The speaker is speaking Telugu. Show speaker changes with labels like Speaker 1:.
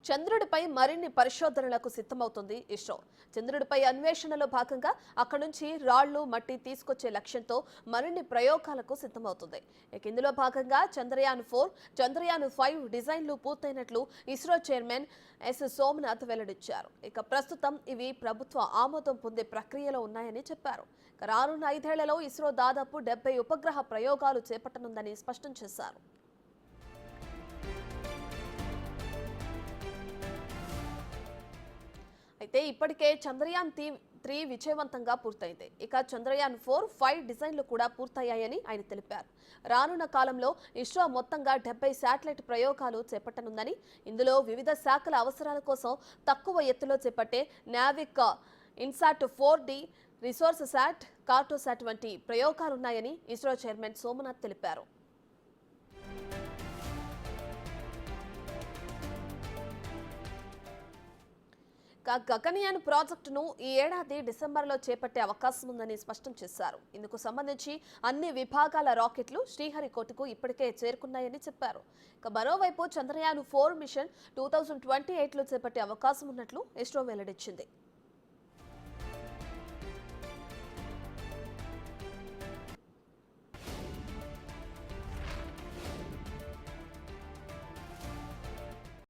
Speaker 1: చంద్రుడిపై మరిన్ని పరిశోధనలకు సిద్ధమవుతుంది ఇస్రో. చంద్రుడిపై అన్వేషణలో భాగంగా అక్కడి నుంచి రాళ్లు మట్టి తీసుకొచ్చే లక్ష్యంతో మరిన్ని ప్రయోగాలకు సిద్ధమవుతుంది. ఇందులో భాగంగా చంద్రయాన్-4, చంద్రయాన్-5 డిజైన్లు పూర్తయినట్లు ఇస్రో చైర్మన్ ఎస్ సోమనాథ్ వెల్లడించారు. ప్రస్తుతం ఇవి ప్రభుత్వ ఆమోదం పొందే ప్రక్రియలో ఉన్నాయని చెప్పారు. రానున్న 5 ఏళ్లలో ఇస్రో దాదాపు 70 ఉపగ్రహ ప్రయోగాలు చేపట్టనుందని స్పష్టం చేశారు. అయితే ఇప్పటికే చంద్రయాన్-3 విజయవంతంగా పూర్తయింది. చంద్రయాన్-4, 5 డిజైన్లు కూడా పూర్తయ్యాయని ఆయన తెలిపారు. రానున్న కాలంలో ఇస్రో మొత్తంగా 70 శాటిలైట్ ప్రయోగాలు చేపట్టనుందని, ఇందులో వివిధ శాఖల అవసరాల కోసం తక్కువ ఎత్తులో చేపట్టే Navik INSAT 4D, resource SAT, Cartosat వంటి ప్రయోగాలున్నాయని ఇస్రో చైర్మన్ సోమనాథ్ తెలిపారు. గగన్యాన్ ప్రాజెక్టును ఈ ఏడాది డిసెంబర్లో చేపట్టే అవకాశం ఉందని స్పష్టం చేశారు. ఇందుకు సంబంధించి అన్ని విభాగాల రాకెట్లు శ్రీహరికోటకు ఇప్పటికే చేరుకున్నాయని చెప్పారు. మరోవైపు చంద్రయాన్-4 మిషన్ 2028లో చేపట్టే అవకాశం ఉన్నట్లు ఇస్రో వెల్లడించింది.